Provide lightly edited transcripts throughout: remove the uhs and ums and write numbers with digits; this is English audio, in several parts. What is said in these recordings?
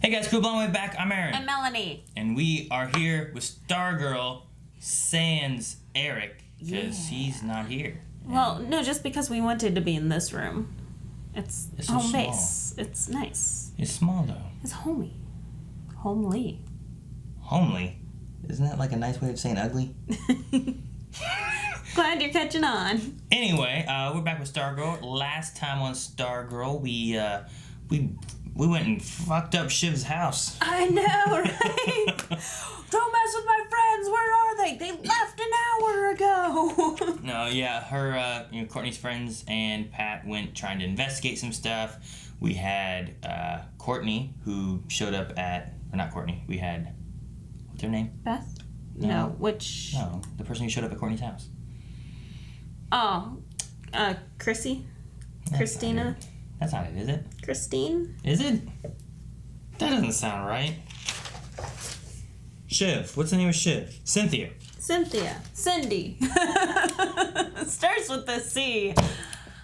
Hey guys, cool Brainwave back. I'm Aaron. I'm Melanie. And we are here with Stargirl sans Eric because he's not here. Well, no, just because we wanted to be in this room. It's so home small. base. It's nice. It's small though. It's homey. Homely. Homely? Isn't that like a nice way of saying ugly? Glad you're catching on. Anyway, we're back with Stargirl. Last time on Stargirl, we went and fucked up Shiv's house. I know, right? Don't mess with my friends. Where are they? They left an hour ago. No, yeah, her, Courtney's friends and Pat went trying to investigate some stuff. We had Courtney, who showed up at, or not Courtney, we had, what's her name? Beth? No, the person who showed up at Courtney's house. Oh, Chrissy? Christina? That's not it, is it? Christine? Is it? That doesn't sound right. Shiv. What's the name of Shiv? Cynthia. Cindy. Starts with the C.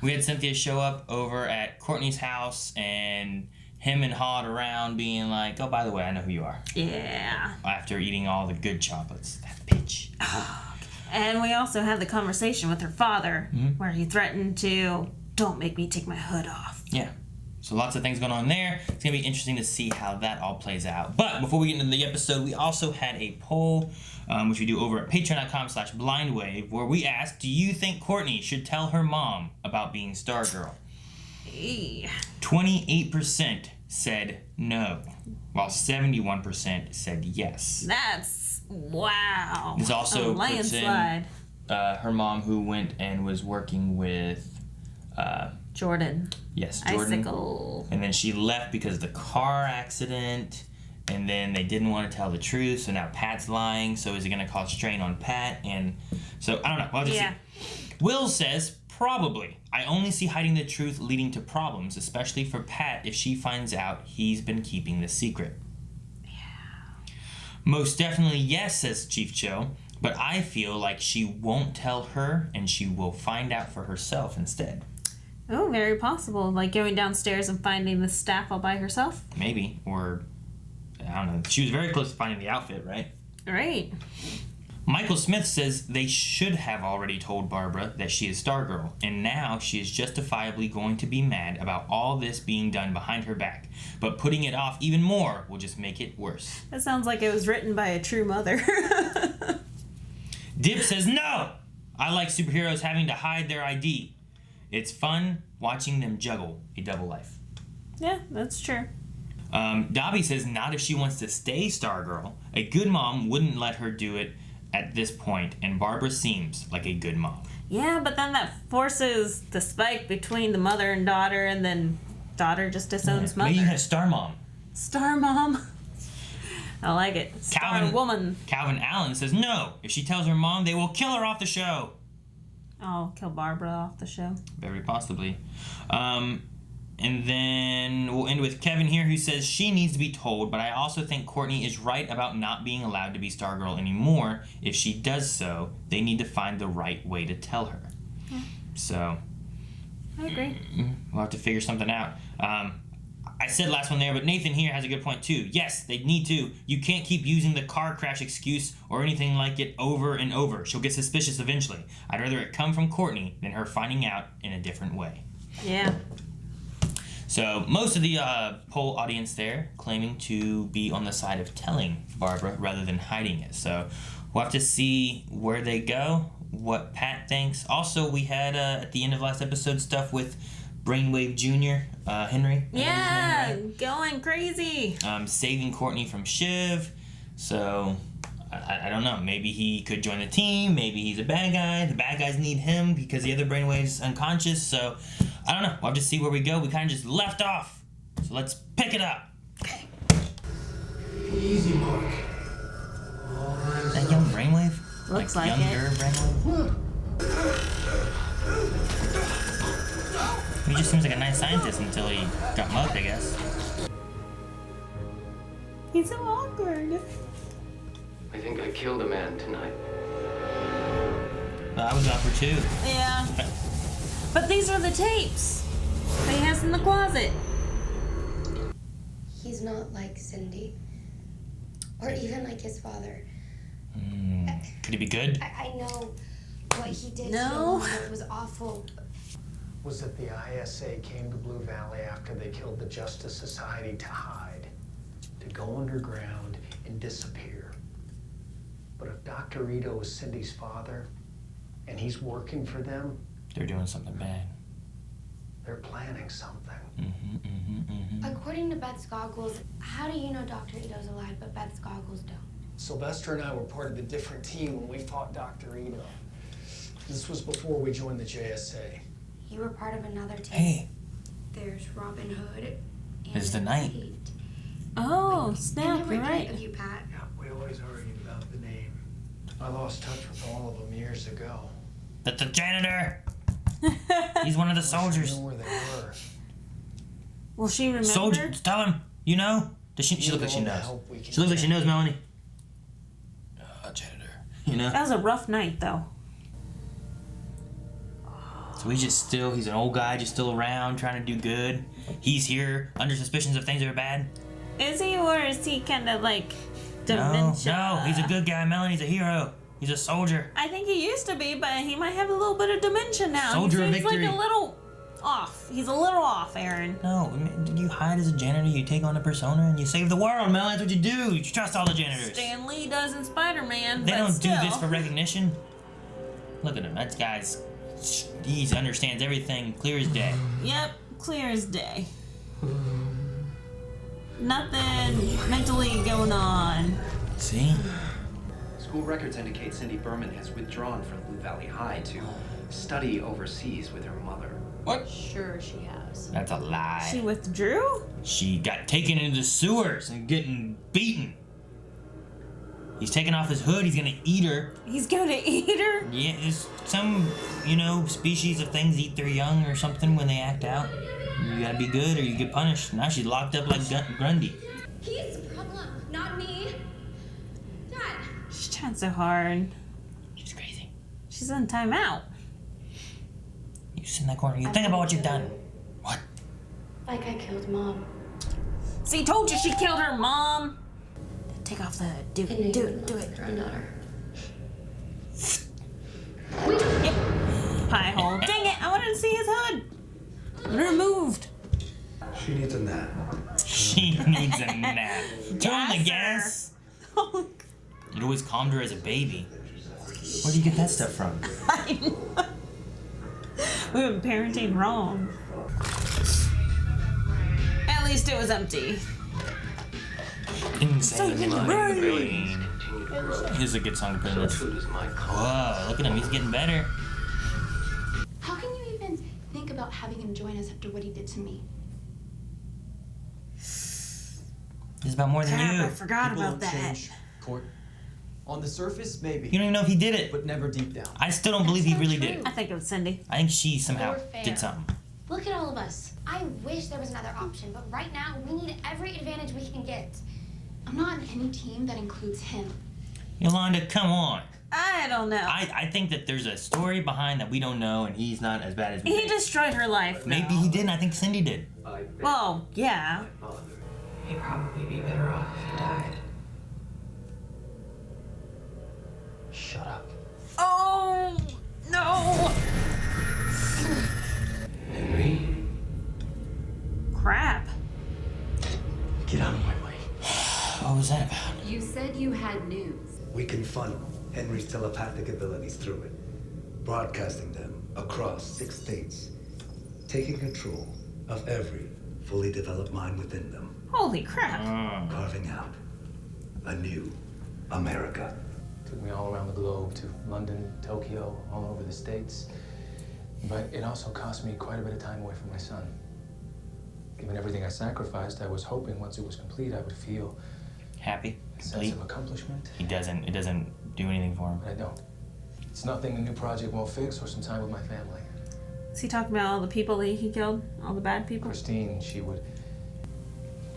We had Cynthia show up over at Courtney's house and him and hawed around being like, oh, by the way, I know who you are. Yeah. After eating all the good chocolates. That bitch. And we also had the conversation with her father where he threatened to, don't make me take my hood off. Yeah. So lots of things going on there. It's going to be interesting to see how that all plays out. But before we get into the episode, we also had a poll, which we do over at patreon.com/blindwave, where we asked, do you think Courtney should tell her mom about being Stargirl? 28% said no, while 71% said yes. That's, wow. There's also a landslide. Her mom, who went and was working with Jordan. Yes, Jordan. Icicle. And then she left because of the car accident, and then they didn't want to tell the truth, so now Pat's lying, so is it going to cause strain on Pat? And so, I don't know. Well, see. Will says, probably. I only see hiding the truth leading to problems, especially for Pat if she finds out he's been keeping the secret. Yeah. Most definitely yes, says Chief Cho, but I feel like she won't tell her, and she will find out for herself instead. Oh, very possible. Like going downstairs and finding the staff all by herself? Maybe. Or, I don't know. She was very close to finding the outfit, right? Right. Michael Smith says they should have already told Barbara that she is Stargirl, and now she is justifiably going to be mad about all this being done behind her back. But putting it off even more will just make it worse. That sounds like it was written by a true mother. Dip says, no! I like superheroes having to hide their ID. It's fun watching them juggle a double life. Yeah, that's true. Dobby says not if she wants to stay Stargirl. A good mom wouldn't let her do it at this point, and Barbara seems like a good mom. Yeah, but then that forces the spike between the mother and daughter, and then daughter just disowns mother. Maybe you have Star Mom. Star Mom. I like it. Star Woman. Calvin Allen says no. If she tells her mom, they will kill her off the show. Oh, kill Barbara off the show. Very possibly. And then we'll end with Kevin here, who says she needs to be told, but I also think Courtney is right about not being allowed to be Stargirl anymore. If she does so, they need to find the right way to tell her. Yeah. So, I agree. We'll have to figure something out. I said last one there, but Nathan here has a good point too. Yes, they need to. You can't keep using the car crash excuse or anything like it over and over. She'll get suspicious eventually. I'd rather it come from Courtney than her finding out in a different way. Yeah. So most of the poll audience there claiming to be on the side of telling Barbara rather than hiding it. So we'll have to see where they go, what Pat thinks. Also, we had at the end of last episode stuff with Brainwave Jr., Henry. Yeah, going crazy. Saving Courtney from Shiv. So I don't know. Maybe he could join the team. Maybe he's a bad guy. The bad guys need him because the other Brainwave's unconscious. So I don't know. We'll have to see where we go. We kind of just left off. So let's pick it up. Okay. Easy, Mark. Is that young Brainwave? Looks like younger it. Brainwave? He just seems like a nice scientist until he got mugged, I guess. He's so awkward. I think I killed a man tonight. I was awkward too. Yeah. But these are the tapes that he has in the closet. He's He's not like Cindy. Or even like his father. Could he be good? I know what he did No. to him was awful. Was that the ISA came to Blue Valley after they killed the Justice Society to hide, to go underground and disappear. But if Dr. Ito is Cindy's father, and he's working for them, They're doing something bad. they're planning something. According to Beth's goggles, how do you know Dr. Ito's alive, but Beth's goggles don't? Sylvester and I were part of a different team when we fought Dr. Ito. This was before we joined the JSA. You were part of another team. Hey, There's Robin Hood. And it's the night. Kate. Oh, I snap, never you're get right. of you, Pat. Yeah, we always argued about the name. I lost touch with all of them years ago. That's the janitor. He's one of the I soldiers. know where they were. Will she remember? Soldier, tell him. You know? Does she look like she knows? She looks like she knows, Melanie. Janitor. You know? That was a rough night, though. So he's an old guy, just still around, trying to do good. He's here under suspicions of things that are bad. Is he, or is he kind of like dementia? No, he's a good guy. Melanie's a hero. He's a soldier. I think he used to be, but he might have a little bit of dementia now. Soldier of he seems victory. like a little off. He's a little off, Aaron. No, did you hide as a janitor? You take on a persona and you save the world, Melanie. That's what you do. You trust all the janitors. Stan Lee does in Spider-Man, They but don't still. do this for recognition. Look at him. That guy's... He understands everything clear as day. Yep, clear as day. Nothing mentally going on. See? School records indicate Cindy Berman has withdrawn from Blue Valley High to study overseas with her mother. What? Sure she has. That's a lie. She withdrew? She got taken into the sewers and getting beaten. He's taking off his hood. He's gonna eat her. He's gonna eat her? Yeah, there's some, species of things eat their young or something when they act out. You gotta be good or you get punished. Now she's locked up like Grundy. He's the problem, not me. Dad. She's trying so hard. She's crazy. She's in timeout. You sit in that corner. You think about what you've done. What? Like I killed Mom. See, told you she killed her mom. Take off the hood. Do And it. Do it. Granddaughter. Yep. Pie hole. Dang it! I wanted to see his hood. Removed. She needs a nap. She needs a nap. Turn the Gas gas. You'd always calmed her as a baby. Where'd you get that stuff from? We were parenting wrong. At least it was empty. Insane. My Brain. abilities continue to grow. Here's a good song to put in So this. too does my call. Whoa, look at him. He's getting better. How can you even think about having him join us after what he did to me? He's about more than Crap, you. I forgot People about don't that. change, Court. On the surface, maybe. You don't even know if he did it. But never deep down. I still don't believe he really did it. I think it was Cindy. I think she somehow More fair. did something. Look at all of us. I wish there was another option, but right now we need every advantage we can get. I'm not on any team that includes him. Yolanda, come on. I don't know. I think that there's a story behind that we don't know, and he's not as bad as we He think. destroyed her life. Maybe though. he didn't. I think Cindy did. I bet Well, yeah. my father. He'd probably be better off if he died. Shut up. Oh no! Henry? Crap. Get out of my way. What was that about? You said you had news. We can funnel Henry's telepathic abilities through it, broadcasting them across 6 states, taking control of every fully developed mind within them, Holy crap. carving out a new America. Took me all around the globe to London, Tokyo, all over the States. But it also cost me quite a bit of time away from my son. Given everything I sacrificed, I was hoping once it was complete, I would feel Happy? a sense Complete? of accomplishment. It doesn't do anything for him. But I don't. It's nothing the new project won't fix or some time with my family. Is he talking about all the people that he killed? All the bad people? Christine, she would...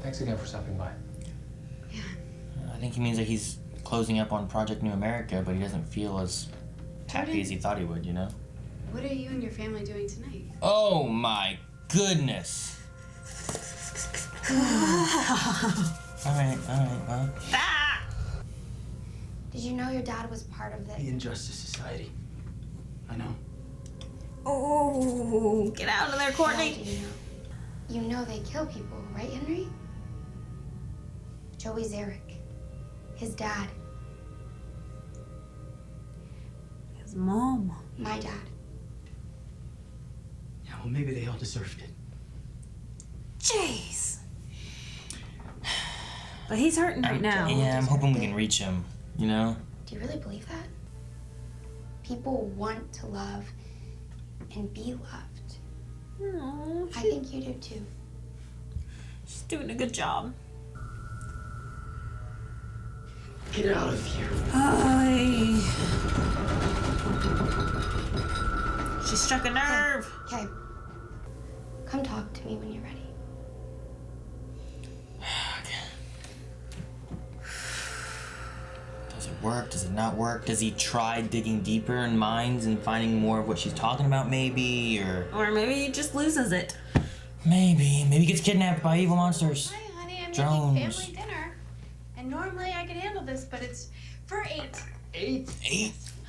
Thanks again for stopping by. I think he means that he's closing up on Project New America, but he doesn't feel as happy as he thought he would, you know? What are you and your family doing tonight? Oh my goodness. Alright, well. Did you know your dad was part of The the... Injustice Society. I know. Oh, get out of there, How Courtney. do you know? You know they kill people, right, Henry? Joey's Eric. His dad. His mom. My dad. Yeah, well, maybe they all deserved it. Jeez. But he's hurting right now. Yeah, I'm hoping we can reach him, you know? Do you really believe that? People want to love and be loved. Aw, I think you do too. she's doing a good job. Get out of here. Hi. She struck a nerve. Okay. Come talk to me when you're ready. Does it work? Does it not work? Does he try digging deeper in minds and finding more of what she's talking about, maybe? Or maybe he just loses it. Maybe he gets kidnapped by evil monsters. Hi, honey. I'm Drones. making family dinner. And normally I could handle this, but it's for 8. 8?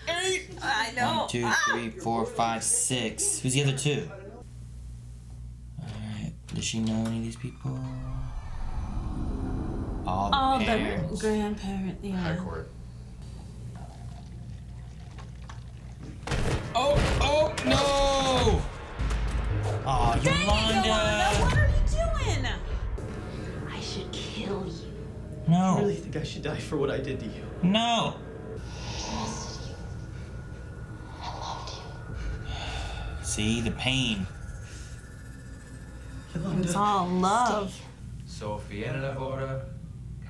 8? I know. 1, 2, 3, 4, 5, 6. Who's the other 2? Alright. Does she know any of these people? All the parents. The grandparent, yeah. High court. Oh, no! Oh, Yolanda, what are you doing? I should kill you. No. I really think I should die for what I did to you. No. See, the pain. It's all love. So, viene la hora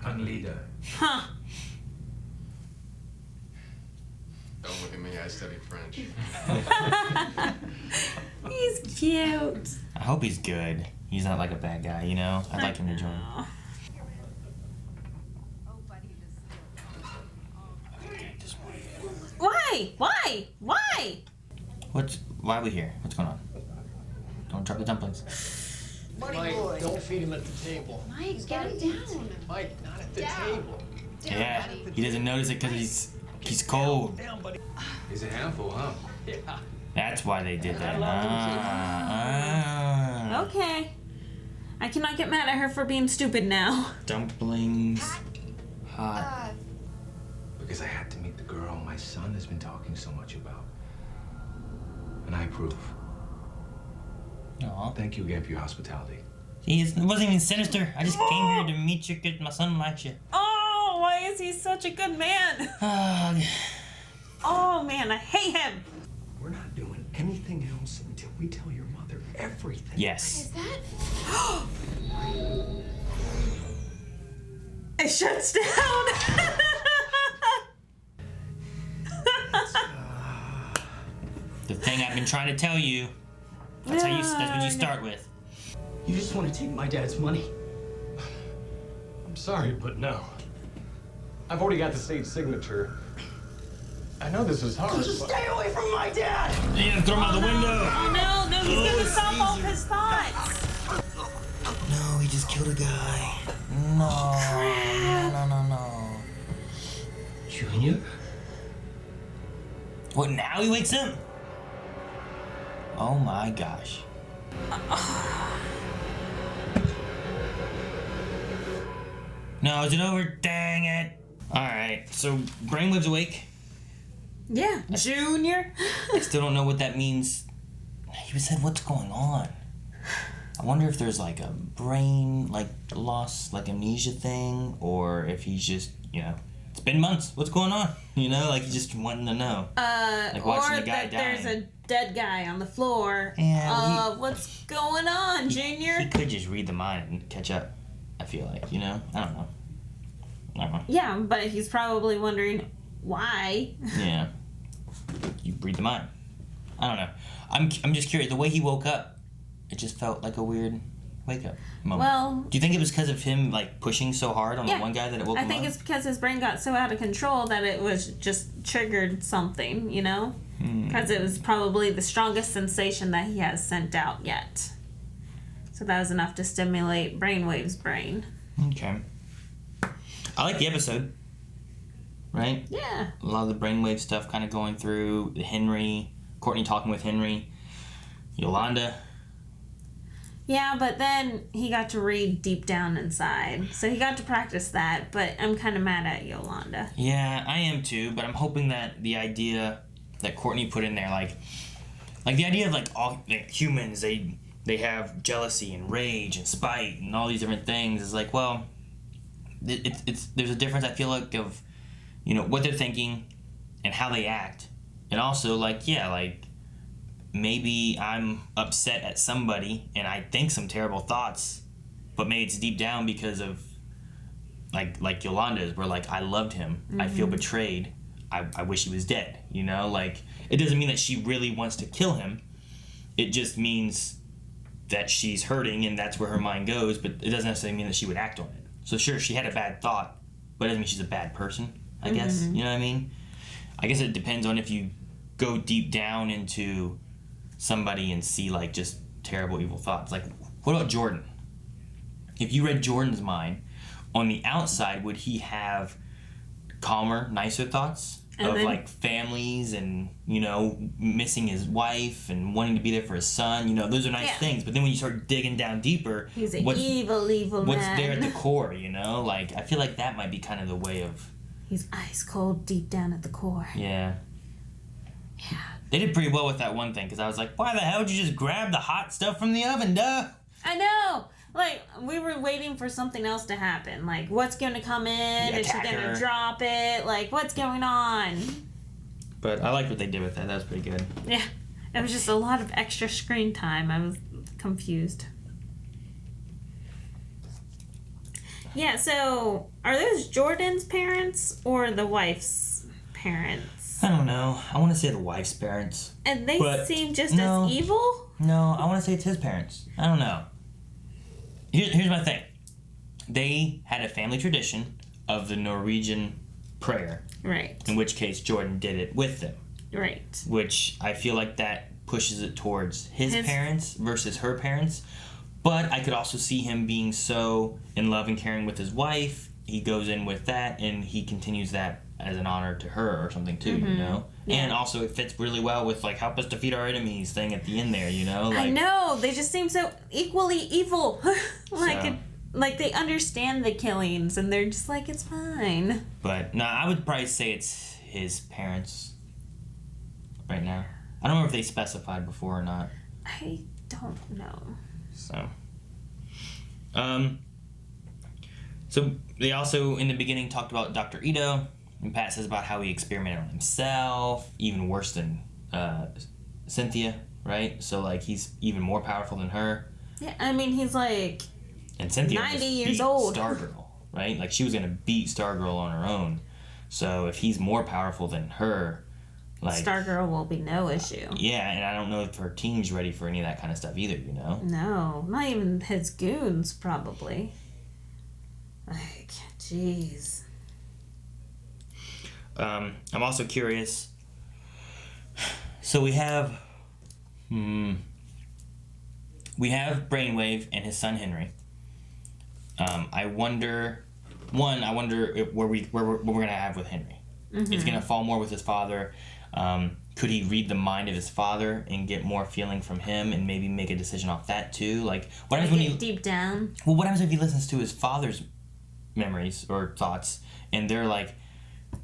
con leader. Huh. Don't look at me, I studied French. He's cute. I hope he's good. He's not like a bad guy, you know? I'd like him to join. Why? Why are we here? What's going on? Don't drop the dumplings. Mike, don't feed him at the table. Mike, get him down. Mike, not at the table. Yeah, he doesn't notice it because he's cold. He's a handful, huh? Yeah. That's why they did that. Okay. I cannot get mad at her for being stupid now. Dumplings. Hot. Because I had to meet the girl my son has been talking so much about. And I approve. Aw. Thank you again for your hospitality. See, it wasn't even sinister. I just came here to meet you because my son likes you. Oh, why is he such a good man? Oh, man, I hate him. We're not doing anything else until we tell your mother everything. Yes. Is that? It shuts down. The thing I've been trying to tell you. That's what you start with. You just want to take my dad's money. I'm sorry, but no. I've already got the state signature. I know this is hard, Just but... stay away from my dad! You gotta throw him out the window. Oh, no, he's gonna stop all his thoughts. No, he just killed a guy. No. No. Junior? What, now he wakes up? Oh my gosh. No, is it over? Dang it. Alright, so Brainwave's awake. Yeah, Junior. I still don't know what that means. He said, what's going on? I wonder if there's like a brain, like loss, like amnesia thing, or if he's just, it's been months. What's going on? Like he's just wanting to know. Like watching or the guy that there's dying. a dead guy on the floor. Yeah, what's going on, Junior? He could just read the mind and catch up, I feel like, I don't know. Yeah, but he's probably wondering why. Yeah. You read the mind. I don't know. I'm just curious. The way he woke up, it just felt like a weird wake-up moment. Well... Do you think it was because of him, like, pushing so hard on the one guy that it woke him up? I think it's because his brain got so out of control that it was just triggered something, Because it was probably the strongest sensation that he has sent out yet. So that was enough to stimulate Brainwave's brain. Okay. I like the episode. Right? Yeah. A lot of the Brainwave stuff kind of going through. Henry, Courtney talking with Henry. Yolanda. Yeah, but then he got to read deep down inside. So he got to practice that, but I'm kind of mad at Yolanda. Yeah, I am too, but I'm hoping that the idea that Courtney put in there, like the idea of like all humans, they have jealousy and rage and spite and all these different things is like, well, it's there's a difference I feel like of, you know, what they're thinking and how they act. And also like, yeah, like maybe I'm upset at somebody and I think some terrible thoughts, but maybe it's deep down because of like Yolanda's, where like I loved him, I feel betrayed, I wish he was dead, you know? Like it doesn't mean that she really wants to kill him, it just means that she's hurting and that's where her mind goes, but it doesn't necessarily mean that she would act on it. So sure, she had a bad thought, but it doesn't mean she's a bad person, I guess, you know what I mean? I guess it depends on if you go deep down into somebody and see like just terrible evil thoughts. Like what about Jordan? If you read Jordan's mind, on the outside would he have calmer, nicer thoughts of like families and, you know, missing his wife and wanting to be there for his son, you know, those are nice things, but then when you start digging down deeper, he's an evil man. What's there at the core, you know? Like I feel like that might be kind of the way of, he's ice cold deep down at the core. Yeah. They did pretty well with that one thing, because I was like, why the hell would you just grab the hot stuff from the oven, duh? I know! Like, we were waiting for something else to happen. Like, what's going to come in? Is she going to drop it? Like, what's going on? But I liked what they did with that. That was pretty good. Yeah. It was just a lot of extra screen time. I was confused. Yeah, so are those Jordan's parents or the wife's parents? I don't know. I want to say the wife's parents. And they seem just as evil? No, I want to say it's his parents. I don't know. Here's my thing. They had a family tradition of the Norwegian prayer. Right. In which case Jordan did it with them. Right. Which I feel like that pushes it towards his parents versus her parents. But I could also see him being so in love and caring with his wife. He goes in with that and he continues that as an honor to her or something too, you know? Yeah. And also it fits really well with like help us defeat our enemies thing at the end there, you know? Like, I know, they just seem so equally evil. Like they understand the killings and they're just like, it's fine. But no, I would probably say it's his parents right now. I don't remember if they specified before or not. I don't know. So they also in the beginning talked about Dr. Ito. And Pat says about how he experimented on himself, even worse than Cynthia, right? So, like, he's even more powerful than her. Yeah, I mean, he's like and Cynthia 90 years old. Stargirl, right? Like, she was going to beat Stargirl on her own. So, if he's more powerful than her, like... Stargirl will be no issue. Yeah, and I don't know if her team's ready for any of that kind of stuff either, you know? No, not even his goons, probably. Like, jeez. I'm also curious. So we have Brainwave and his son Henry. I wonder if what we're gonna have with Henry. Mm-hmm. He's gonna fall more with his father. Could he read the mind of his father and get more feeling from him and maybe make a decision off that too? Like what happens when he deep down? Well, what happens if he listens to his father's memories or thoughts and they're like,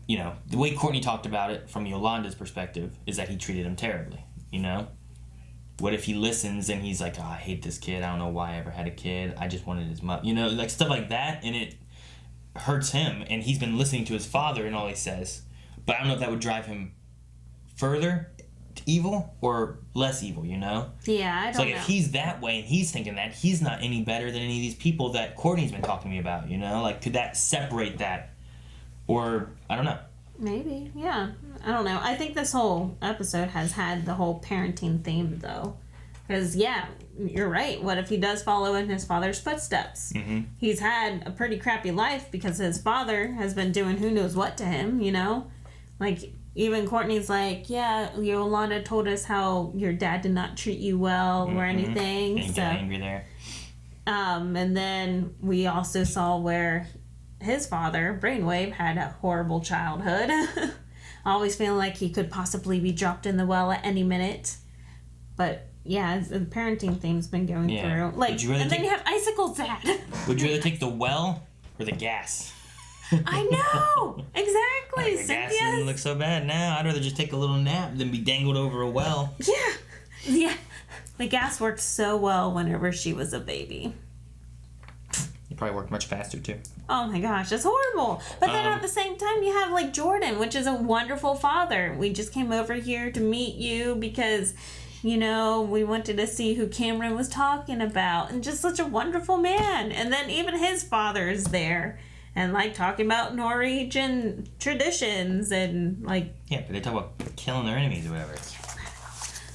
you know, the way Courtney talked about it from Yolanda's perspective is that he treated him terribly, you know? What if he listens and he's like, oh, I hate this kid. I don't know why I ever had a kid. I just wanted his mother. You know, like stuff like that. And it hurts him. And he's been listening to his father and all he says. But I don't know if that would drive him further to evil or less evil, you know? Yeah, I don't know. It's like if he's that way and he's thinking that, he's not any better than any of these people that Courtney's been talking to me about, you know? Like, could that separate that? Or, I don't know. Maybe, yeah. I don't know. I think this whole episode has had the whole parenting theme, though. Because, yeah, you're right. What if he does follow in his father's footsteps? Mm-hmm. He's had a pretty crappy life because his father has been doing who knows what to him, you know? Like, even Courtney's like, yeah, Yolanda told us how your dad did not treat you well or anything. And he got angry there. And then we also saw where his father, Brainwave, had a horrible childhood. Always feeling like he could possibly be dropped in the well at any minute. But yeah, the parenting theme's been going through. Like, and then you have Icicle's dad. Would you rather take the well or the gas? I know! Exactly! Like, the gas doesn't look so bad now. I'd rather just take a little nap than be dangled over a well. Yeah! Yeah. The gas worked so well whenever she was a baby. It probably worked much faster, too. Oh my gosh, it's horrible. But then at the same time, you have, like, Jordan, which is a wonderful father. We just came over here to meet you because, you know, we wanted to see who Cameron was talking about. And just such a wonderful man. And then even his father is there. And, like, talking about Norwegian traditions and, like... Yeah, but they talk about killing their enemies or whatever.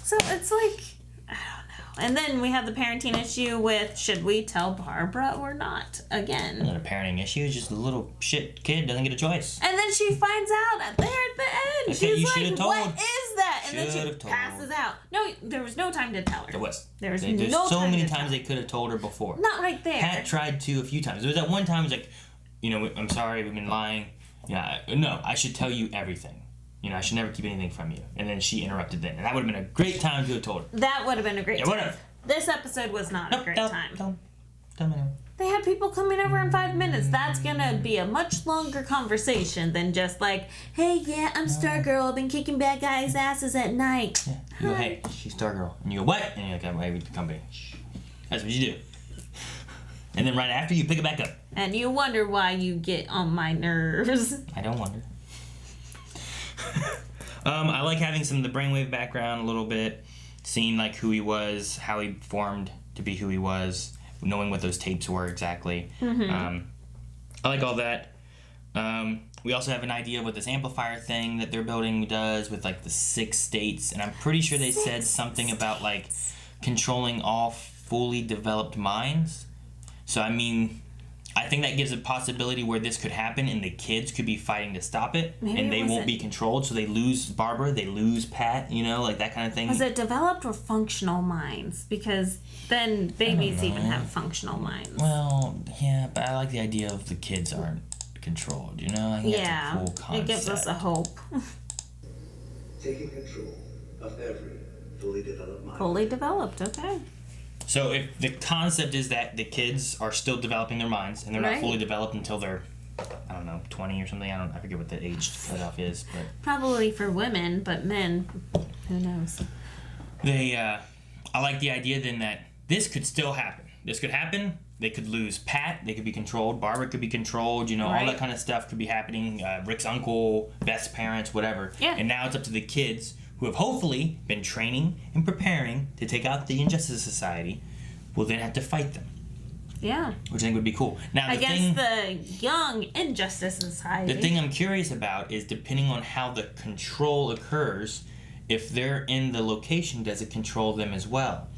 So it's like... I don't know. And then we have the parenting issue with, should we tell Barbara or not? Again. It's not a parenting issue. It's just a little shit kid doesn't get a choice. And then she finds out at the end. Okay, you She's like, told. what is that? And then she Should've told. passes out. No, there was no time to tell her. There was. There's There's no so time many to times tell. they could have told her before. Not right there. Pat tried to a few times. There was that one time, it was like, you know, I'm sorry, we've been lying. Yeah, no, I should tell you everything. You know, I should never keep anything from you. And then she interrupted then. And that would have been a great time to have told her. That would have been a great time. Whatever. This episode was not a great time. Don't. They had people coming over in 5 minutes. That's gonna be a much longer conversation than just like, hey, yeah, I'm Stargirl. I've been kicking bad guys' asses at night. Yeah. You go, hey, she's Stargirl. And you go, what? And you're like, I'm with the company. That's what you do. And then right after, you pick it back up. And you wonder why you get on my nerves. I don't wonder. I like having some of the Brainwave background a little bit. Seeing like who he was, how he formed to be who he was, knowing what those tapes were exactly. Mm-hmm. I like all that. We also have an idea of what this amplifier thing that they're building does with like the 6 states, and I'm pretty sure they said something about like controlling all fully developed minds. So I mean, I think that gives a possibility where this could happen and the kids could be fighting to stop it. Maybe and they it won't be controlled, so they lose Barbara, they lose Pat, you know, like that kind of thing. Was it developed or functional minds? Because then babies even have functional minds. Well, yeah, but I like the idea of the kids aren't controlled, you know? I think that's a cool concept. It gives us a hope. Taking control of every fully developed mind. Fully developed, okay. So if the concept is that the kids are still developing their minds and they're not Right. fully developed until they're, I don't know, 20 or something. I forget what the age cutoff is, but Probably for women, but men, who knows? I like the idea then that this could still happen. This could happen. They could lose Pat. They could be controlled. Barbara could be controlled. You know, all Right. that kind of stuff could be happening. Rick's uncle, Beth's parents, whatever. Yeah. And now it's up to the kids who have hopefully been training and preparing to take out the Injustice Society. Will then have to fight them. Yeah. Which I think would be cool. Now Against the young Injustice Society. The thing I'm curious about is depending on how the control occurs, if they're in the location, does it control them as well?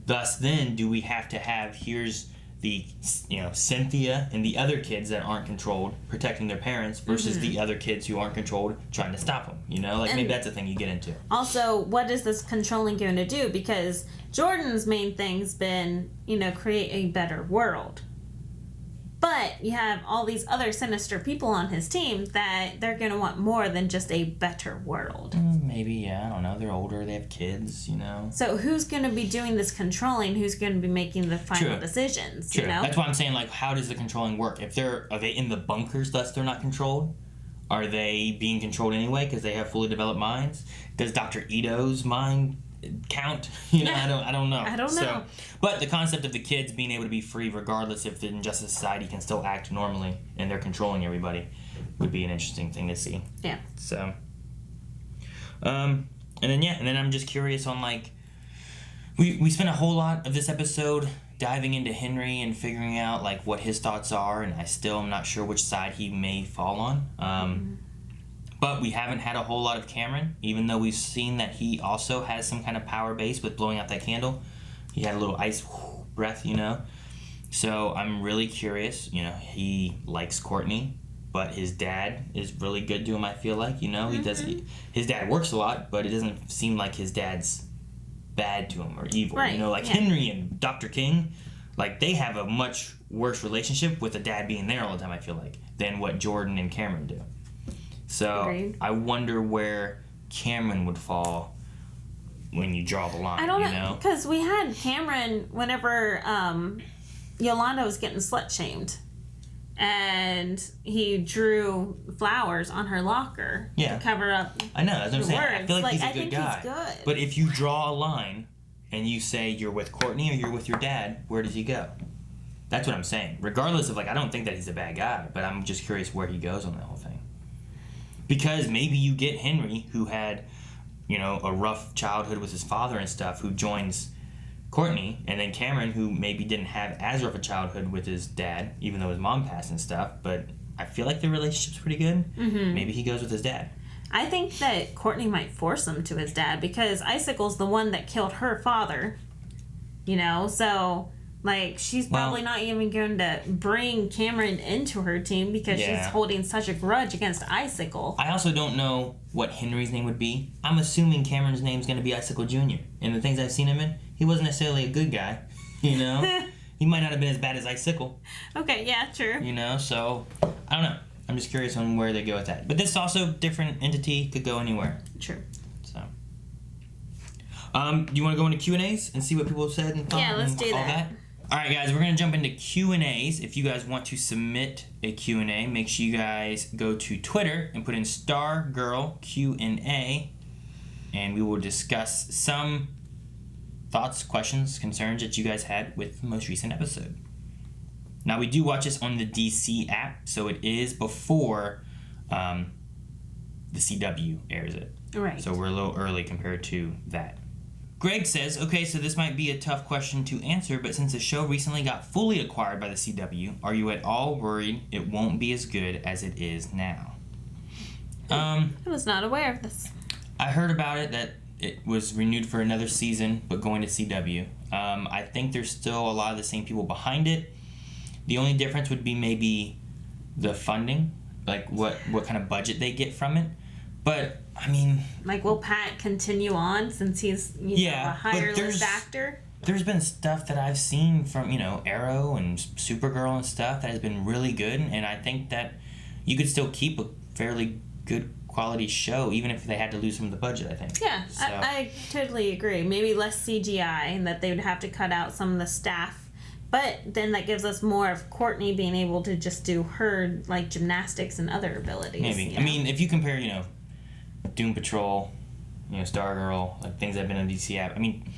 Thus, then, do we have to have, here's the, you know, Cynthia and the other kids that aren't controlled protecting their parents versus the other kids who aren't controlled trying to stop them, you know? Like, maybe that's a thing you get into. Also, what is this controlling going to do? Because Jordan's main thing's been, you know, create a better world. But you have all these other sinister people on his team that they're going to want more than just a better world. Maybe, yeah, I don't know. They're older, they have kids, you know? So who's going to be doing this controlling? Who's going to be making the final True. decisions? True. You know? That's why I'm saying, like, how does the controlling work? If are they in the bunkers, thus they're not controlled? Are they being controlled anyway because they have fully developed minds? Does Dr. Ito's mind count? You know, Yeah. I don't know. I don't know. But the concept of the kids being able to be free regardless if the Injustice Society can still act normally and they're controlling everybody would be an interesting thing to see. Yeah. So, and then I'm just curious on, like, we spent a whole lot of this episode diving into Henry and figuring out, like, what his thoughts are, and I still am not sure which side he may fall on. But we haven't had a whole lot of Cameron, even though we've seen that he also has some kind of power base with blowing out that candle. He had a little ice breath, you know. So I'm really curious. You know, he likes Courtney, but his dad is really good to him, I feel like. You know, his dad works a lot, but it doesn't seem like his dad's bad to him or evil. Right, You know, like yeah. Henry and Dr. King, like, they have a much worse relationship with the dad being there all the time, I feel like, than what Jordan and Cameron do. So Agreed. I wonder where Cameron would fall when you draw the line. I don't you know, because we had Cameron whenever Yolanda was getting slut-shamed. And he drew flowers on her locker to cover up. I know, that's what I'm saying. Words. I feel like he's a I good think guy. He's good. But if you draw a line and you say you're with Courtney or you're with your dad, where does he go? That's what I'm saying. Regardless of, like, I don't think that he's a bad guy, but I'm just curious where he goes on that whole thing. Because maybe you get Henry, who had, you know, a rough childhood with his father and stuff, who joins Courtney, and then Cameron, who maybe didn't have as rough a childhood with his dad, even though his mom passed and stuff, but I feel like their relationship's pretty good. Mm-hmm. Maybe he goes with his dad. I think that Courtney might force him to his dad because Icicle's the one that killed her father. You know, so, like, she's probably not even going to bring Cameron into her team because she's holding such a grudge against Icicle. I also don't know what Henry's name would be. I'm assuming Cameron's name's going to be Icicle Jr. In the things I've seen him in, he wasn't necessarily a good guy, you know? He might not have been as bad as Icicle. Okay, yeah, true. You know, so, I don't know. I'm just curious on where they go with that. But this also, different entity, could go anywhere. True. So. Do you want to go into Q&As and see what people have said and thought? Yeah, let's do all that. All right, guys, we're going to jump into Q&As. If you guys want to submit a Q&A, make sure you guys go to Twitter and put in Stargirl Q&A, and we will discuss some thoughts, questions, concerns that you guys had with the most recent episode. Now, we do watch this on the DC app, so it is before the CW airs it. Right. So we're a little early compared to that. Greg says, okay, so this might be a tough question to answer, but since the show recently got fully acquired by the CW, are you at all worried it won't be as good as it is now? I was not aware of this. I heard about it, that it was renewed for another season, but going to CW. I think there's still a lot of the same people behind it. The only difference would be maybe the funding, like what kind of budget they get from it. But, I mean... Like, will Pat continue on since he's you know, a higher list actor? There's been stuff that I've seen from, you know, Arrow and Supergirl and stuff that has been really good, and I think that you could still keep a fairly good quality show, even if they had to lose some of the budget, I think. Yeah, so. I totally agree. Maybe less CGI, and that they would have to cut out some of the staff. But then that gives us more of Courtney being able to just do her, like, gymnastics and other abilities. Maybe. You know? I mean, if you compare, you know, Doom Patrol, you know, Stargirl, like things that have been on DC app. I mean,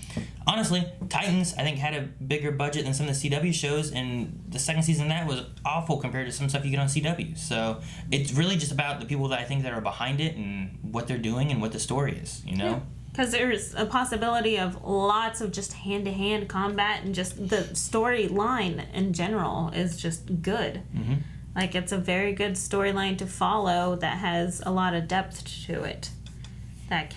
honestly, Titans, I think, had a bigger budget than some of the CW shows, and the second season of that was awful compared to some stuff you get on CW. So it's really just about the people that I think that are behind it and what they're doing and what the story is, you know? Because there's a possibility of lots of just hand-to-hand combat, and just the storyline in general is just good. Mm-hmm. Like, it's a very good storyline to follow that has a lot of depth to it that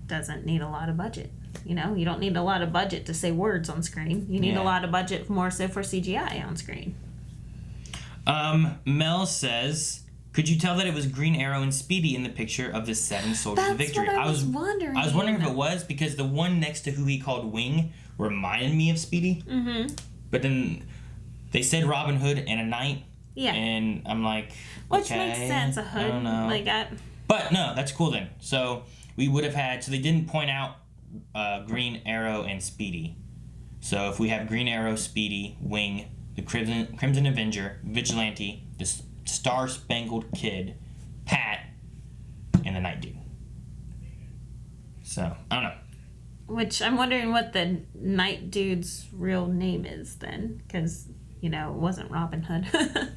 doesn't need a lot of budget. You know, you don't need a lot of budget to say words on screen. You need a lot of budget more so for CGI on screen. Mel says, could you tell that it was Green Arrow and Speedy in the picture of the 7 Soldiers of Victory? What I was wondering. I was wondering if it was, because the one next to who he called Wing reminded me of Speedy. Mm-hmm. But then they said Robin Hood and a knight. Yeah. And I'm like, Which okay, makes sense, a hood. I don't know. Like that. But no, that's cool then. So we would have had, so they didn't point out Green Arrow and Speedy. So if we have Green Arrow, Speedy, Wing, the Crimson Avenger, Vigilante, the Star Spangled Kid, Pat, and the Night Dude. So, I don't know. Which I'm wondering what the Night Dude's real name is then. Because, you know, it wasn't Robin Hood.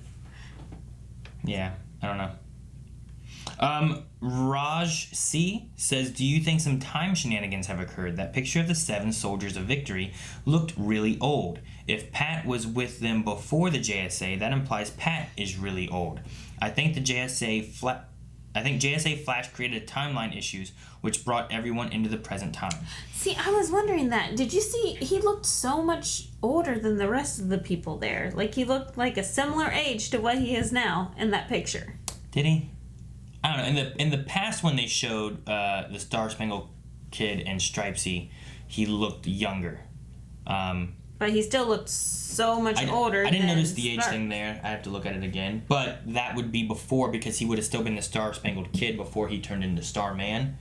Yeah, I don't know. Raj C says, do you think some time shenanigans have occurred? That picture of the 7 Soldiers of Victory looked really old. If Pat was with them before the JSA, that implies Pat is really old. I think JSA Flash created timeline issues, which brought everyone into the present time. See, I was wondering that. Did you see? He looked so much older than the rest of the people there. Like, he looked like a similar age to what he is now in that picture. Did he? I don't know. In the past, when they showed the Star Spangled Kid and Stripesy, he looked younger. But he still looked so much older. I didn't notice the age thing there. I have to look at it again. But that would be before, because he would have still been the Star Spangled Kid before he turned into Starman.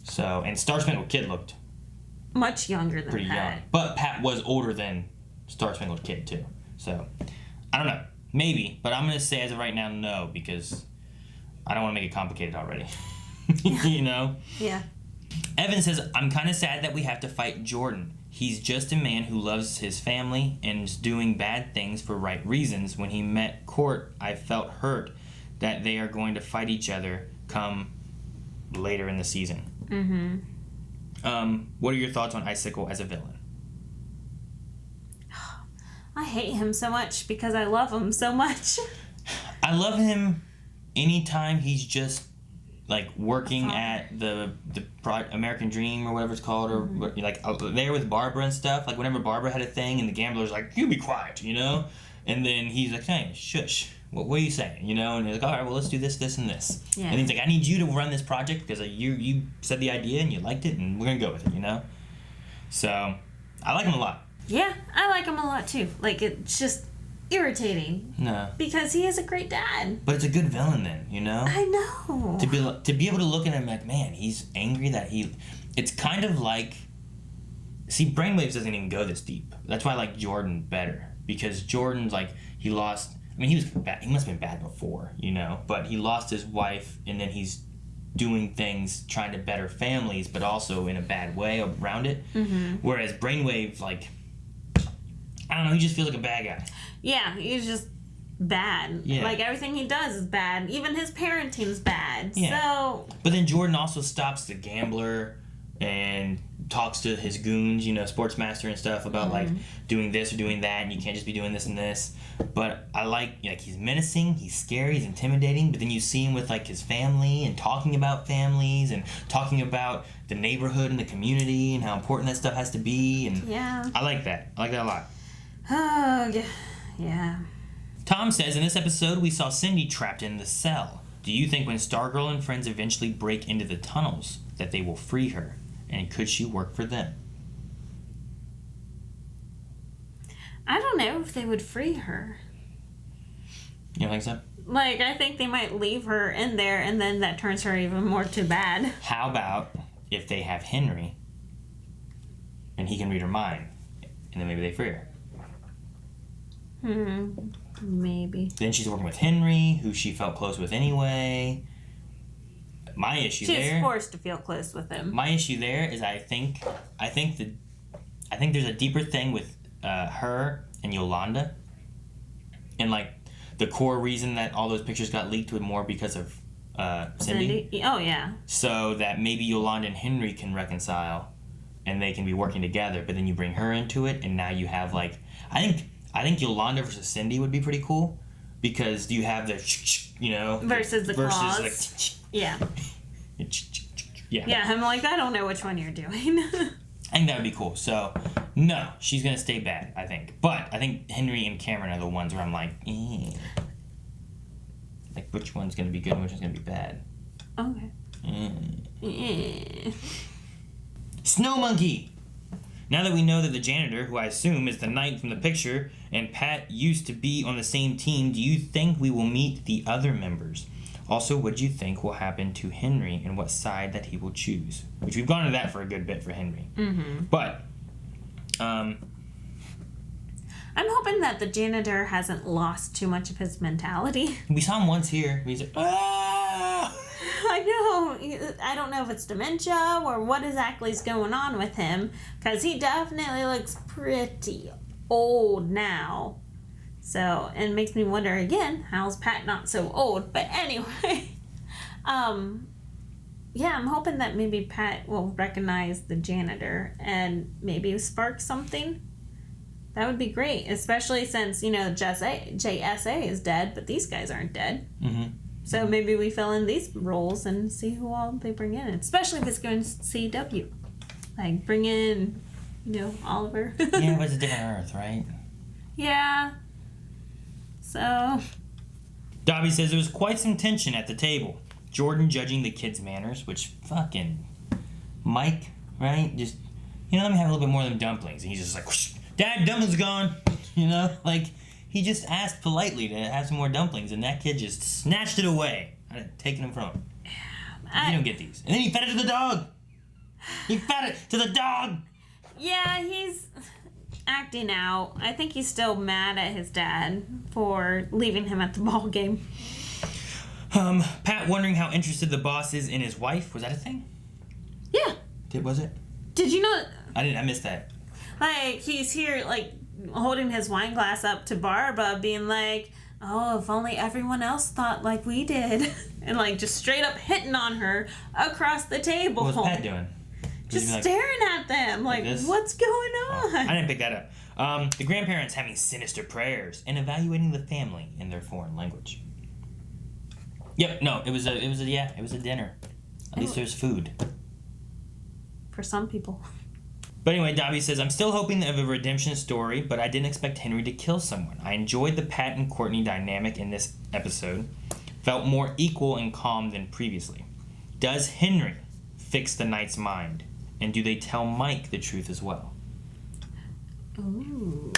So, and Star Spangled Kid looked much younger than pretty Pat. young. But Pat was older than Star Spangled Kid too. So, I don't know. Maybe, but I'm gonna say as of right now, no, because I don't want to make it complicated already. You know? Yeah. Evan says, I'm kind of sad that we have to fight Jordan. He's just a man who loves his family and is doing bad things for right reasons. When he met Court, I felt hurt that they are going to fight each other come later in the season. What are your thoughts on Icicle as a villain? I hate him so much because I love him so much. I love him anytime he's just like working at the American Dream or whatever it's called, or like there with Barbara and stuff. Like whenever Barbara had a thing and the gambler's like, "You be quiet," you know, and then he's like, "Hey, shush. What are you saying?" You know, and he's like, "All right, well, let's do this, this, and this." Yeah. And he's like, "I need you to run this project because you said the idea and you liked it, and we're gonna go with it," you know. So I like him a lot. Yeah, I like him a lot too. Like, it's just irritating. No. Because he is a great dad. But it's a good villain then, you know? I know. To be able to look at him like, man, he's angry that he... It's kind of like... See, Brainwaves doesn't even go this deep. That's why I like Jordan better. Because Jordan's like, he lost... I mean, he was bad. He must have been bad before, you know? But he lost his wife, and then he's doing things trying to better families, but also in a bad way around it. Whereas Brainwave, like... I don't know, he just feels like a bad guy. Yeah, he's just bad. Yeah. Like, everything he does is bad. Even his parenting's bad. Yeah. So... But then Jordan also stops the gambler and talks to his goons, you know, Sportsmaster and stuff, about, like, doing this or doing that, and you can't just be doing this and this. But I like he's menacing, he's scary, he's intimidating, but then you see him with, like, his family and talking about families and talking about the neighborhood and the community and how important that stuff has to be. And yeah. I like that. I like that a lot. Oh, yeah. Yeah. Tom says, in this episode, we saw Cindy trapped in the cell. Do you think when Stargirl and friends eventually break into the tunnels that they will free her? And could she work for them? I don't know if they would free her. You don't think so? Like, I think they might leave her in there, and then that turns her even more to bad. How about if they have Henry, and he can read her mind, and then maybe they free her? Maybe. Then she's working with Henry, who she felt close with anyway. My issue She's there... forced to feel close with him. My issue there is I think there's a deeper thing with her and Yolanda. And, like, the core reason that all those pictures got leaked was more because of Cindy. Oh, yeah. So that maybe Yolanda and Henry can reconcile and they can be working together, but then you bring her into it, and now you have, like... I think Yolanda versus Cindy would be pretty cool, because you have the, you know... Versus the claws. Like... Yeah. Yeah. Yeah, I'm like, I don't know which one you're doing. I think that would be cool. So, no, she's going to stay bad, I think. But I think Henry and Cameron are the ones where I'm like, like, which one's going to be good and which one's going to be bad. Okay. Snow Monkey! Now that we know that the janitor, who I assume is the knight from the picture, and Pat used to be on the same team, do you think we will meet the other members? Also, what do you think will happen to Henry and what side that he will choose? Which we've gone into that for a good bit for Henry. But, I'm hoping that the janitor hasn't lost too much of his mentality. We saw him once here. He's like, ah! I know. I don't know if it's dementia or what exactly is going on with him, because he definitely looks pretty old now. So, and it makes me wonder again, how's Pat not so old? But anyway, yeah, I'm hoping that maybe Pat will recognize the janitor and maybe spark something. That would be great, especially since, you know, JSA is dead, but these guys aren't dead. So maybe we fill in these roles and see who all they bring in, especially if it's going to CW. Like, bring in, you know, Oliver. Yeah, but it's a different Earth, right? Yeah. So... Dobby says there was quite some tension at the table. Jordan judging the kids' manners, which fucking... Mike, right? Just, you know, let me have a little bit more of them dumplings. And he's just like, whoosh, Dad, dumplings gone. You know, like, he just asked politely to have some more dumplings, and that kid just snatched it away. I had taken them from him. You don't get these. And then he fed it to the dog. He fed it to the dog. Yeah, he's acting out. I think he's still mad at his dad for leaving him at the ball game. Pat wondering how interested the boss is in his wife. Was that a thing? Yeah. Was it? Did you not? I missed that. Like, he's here, like, holding his wine glass up to Barbara, being like, oh, if only everyone else thought like we did. And, like, just straight up hitting on her across the table. What was Pat doing? Just staring at them. Like what's going on? I didn't pick that up. The grandparents having sinister prayers and evaluating the family in their foreign language. Yep, no, it was a dinner. At least there's food. For some people. But anyway, Dobby says, I'm still hoping of a redemption story, but I didn't expect Henry to kill someone. I enjoyed the Pat and Courtney dynamic in this episode. Felt more equal and calm than previously. Does Henry fix the Knight's mind? And do they tell Mike the truth as well? Ooh.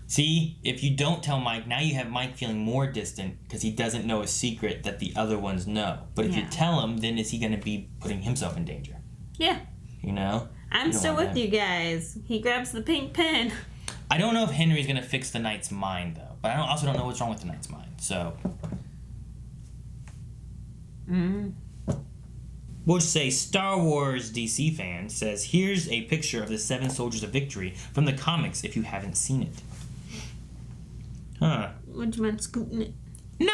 See, if you don't tell Mike, now you have Mike feeling more distant because he doesn't know a secret that the other ones know. But if you tell him, then is he going to be putting himself in danger? Yeah. You know? I'm still with you guys. He grabs the pink pen. I don't know if Henry's going to fix the Knight's mind, though. But I also don't know what's wrong with the Knight's mind, so... We'll say Star Wars DC fan says, here's a picture of the 7 Soldiers of Victory from the comics if you haven't seen it. Huh. Would you mind scooting it? No!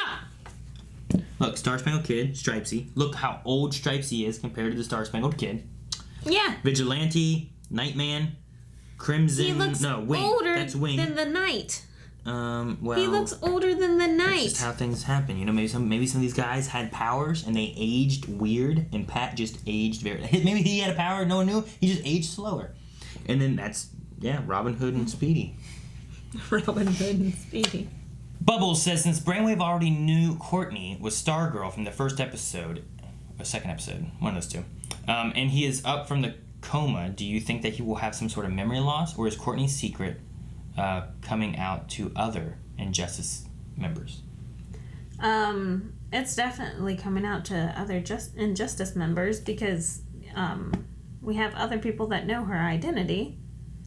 Look, Star Spangled Kid, Stripesy. Look how old Stripesy is compared to the Star Spangled Kid. Yeah. Vigilante, Nightman, Crimson. He looks Wing. older That's Wing. than the Knight. Well, he looks older than the Knight. That's just how things happen. You know, maybe some of these guys had powers and they aged weird, and Pat just aged very. Maybe he had a power no one knew. He just aged slower, and then that's Robin Hood and Speedy. Robin Hood and Speedy. Bubbles says since Brainwave already knew Courtney was Stargirl from the first episode, or second episode, one of those two, and he is up from the coma, do you think that he will have some sort of memory loss, or is Courtney's secret coming out to other Injustice members? It's definitely coming out to other Injustice members because we have other people that know her identity.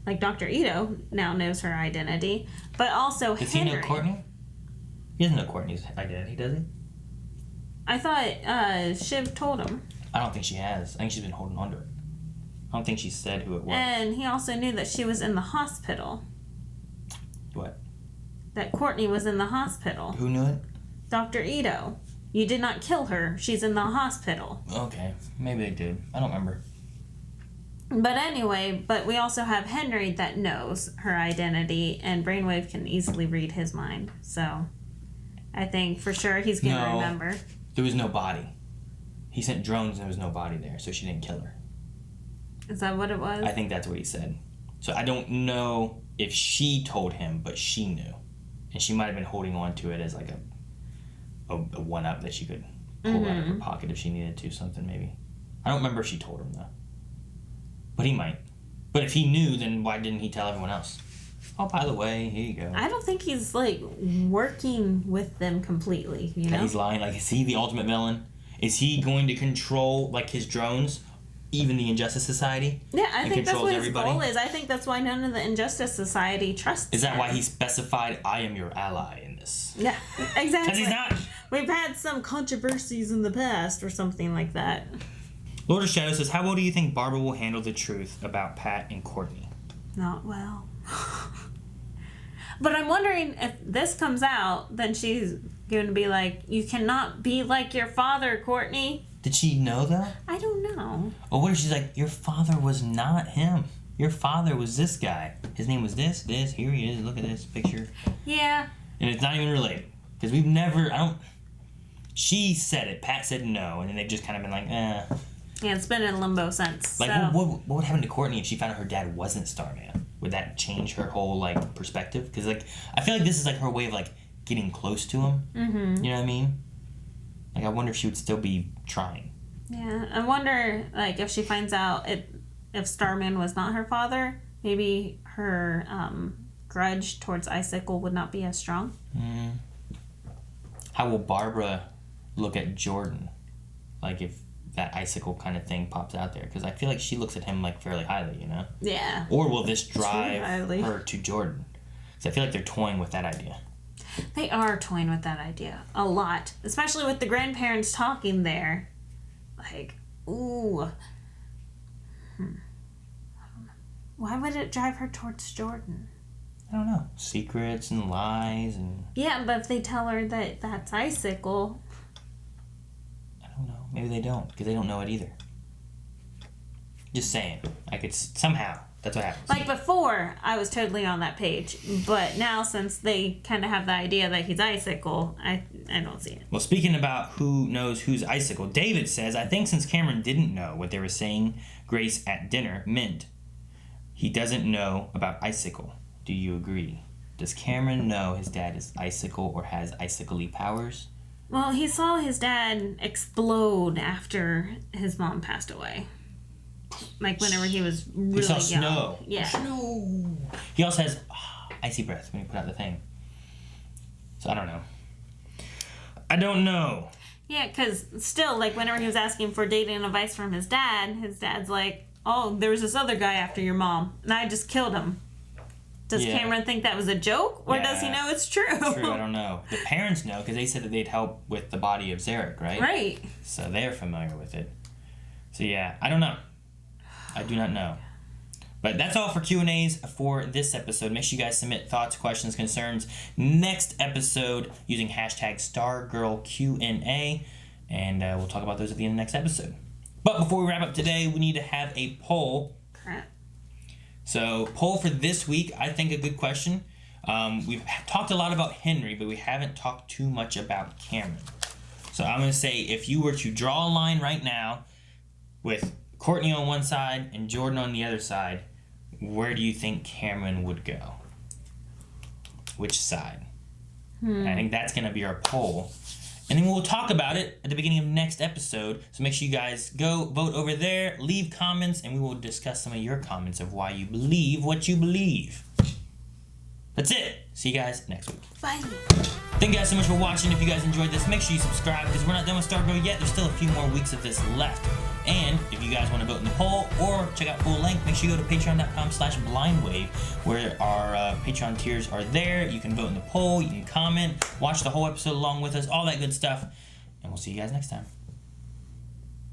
Like Dr. Ito now knows her identity, but also Does Henry. he know Courtney? He doesn't know Courtney's identity, does he? I thought Shiv told him. I don't think she has. I think she's been holding on to it. I don't think she said who it was. And he also knew that she was in the hospital. What? That Courtney was in the hospital. Who knew it? Dr. Ito. You did not kill her. She's in the hospital. Okay. Maybe they did. I don't remember. But anyway, but we also have Henry that knows her identity, and Brainwave can easily read his mind. So I think for sure he's going to remember. There was no body. He sent drones and there was no body there, so she didn't kill her. Is that what it was? I think that's what he said. So I don't know if she told him, but she knew. And she might have been holding on to it as like a one-up that she could pull out of her pocket if she needed to, something maybe. I don't remember if she told him, though. But he might. But if he knew, then why didn't he tell everyone else? Oh, by the way, here you go. I don't think he's, like, working with them completely, you know? He's lying. Like, is he the ultimate villain? Is he going to control, like, his drones, even the Injustice Society? Yeah, I think that's what his goal is. I think that's why none of the Injustice Society trusts him. Is that why he specified, I am your ally in this? Yeah, exactly. Because he's not. We've had some controversies in the past or something like that. Lord of Shadow says, how well do you think Barbara will handle the truth about Pat and Courtney? Not well. But I'm wondering if this comes out, then she's going to be like, you cannot be like your father, Courtney. Did she know that? I don't know. Or what if she's like, your father was not him. Your father was this guy. His name was this, here he is, look at this picture. Yeah. And it's not even related. Because she said it, Pat said no, and then they've just kind of been like, eh. Yeah, it's been in limbo since. Like, so. what would happen to Courtney if she found out her dad wasn't Starman? Would that change her whole, like, perspective? Because, like, I feel like this is, like, her way of, like, getting close to him. Mm-hmm. You know what I mean? Like, I wonder if she would still be trying. Yeah, I wonder, like, if she finds out if Starman was not her father, maybe her grudge towards Icicle would not be as strong. How will Barbara look at Jordan? Like if that Icicle kind of thing pops out there, because I feel like she looks at him like fairly highly, you know? Yeah. Or will this drive her to Jordan? Because I feel like they're toying with that idea. They are toying with that idea a lot, especially with the grandparents talking there. Like, ooh. Why would it drive her towards Jordan? I don't know. Secrets and lies and... Yeah, but if they tell her that that's Icicle... I don't know. Maybe they don't, because they don't know it either. Just saying. I could... Somehow. That's what happens. Like before, I was totally on that page. But now, since they kind of have the idea that he's Icicle, I don't see it. Well, speaking about who knows who's Icicle, David says, I think since Cameron didn't know what they were saying Grace at dinner meant, he doesn't know about Icicle. Do you agree? Does Cameron know his dad is Icicle or has Icicle-y powers? Well, he saw his dad explode after his mom passed away. Like whenever he was really He saw young. snow. Yeah. Snow. He also has icy breath when he put out the thing. So I don't know. I don't know. Yeah, because still, like whenever he was asking for dating advice from his dad's like, oh, there was this other guy after your mom, and I just killed him. Does Cameron think that was a joke, or does he know it's true? True, I don't know. The parents know, because they said that they'd help with the body of Zarek, right? Right. So they're familiar with it. So yeah, I don't know. I do not know. But that's all for Q&As for this episode. Make sure you guys submit thoughts, questions, concerns next episode using hashtag StarGirlQA, and we'll talk about those at the end of the next episode. But before we wrap up today, we need to have a poll. Crap. So, poll for this week, I think a good question. We've talked a lot about Henry, but we haven't talked too much about Cameron. So I'm going to say, if you were to draw a line right now with Courtney on one side and Jordan on the other side, where do you think Cameron would go? Which side? I think that's going to be our poll. And then we'll talk about it at the beginning of next episode. So make sure you guys go vote over there, leave comments, and we will discuss some of your comments of why you believe what you believe. That's it. See you guys next week. Bye. Thank you guys so much for watching. If you guys enjoyed this, make sure you subscribe, because we're not done with Stargirl yet. There's still a few more weeks of this left. And if you guys want to vote in the poll or check out full length, make sure you go to patreon.com/blindwave, where our Patreon tiers are there. You can vote in the poll, you can comment, watch the whole episode along with us, all that good stuff. And we'll see you guys next time.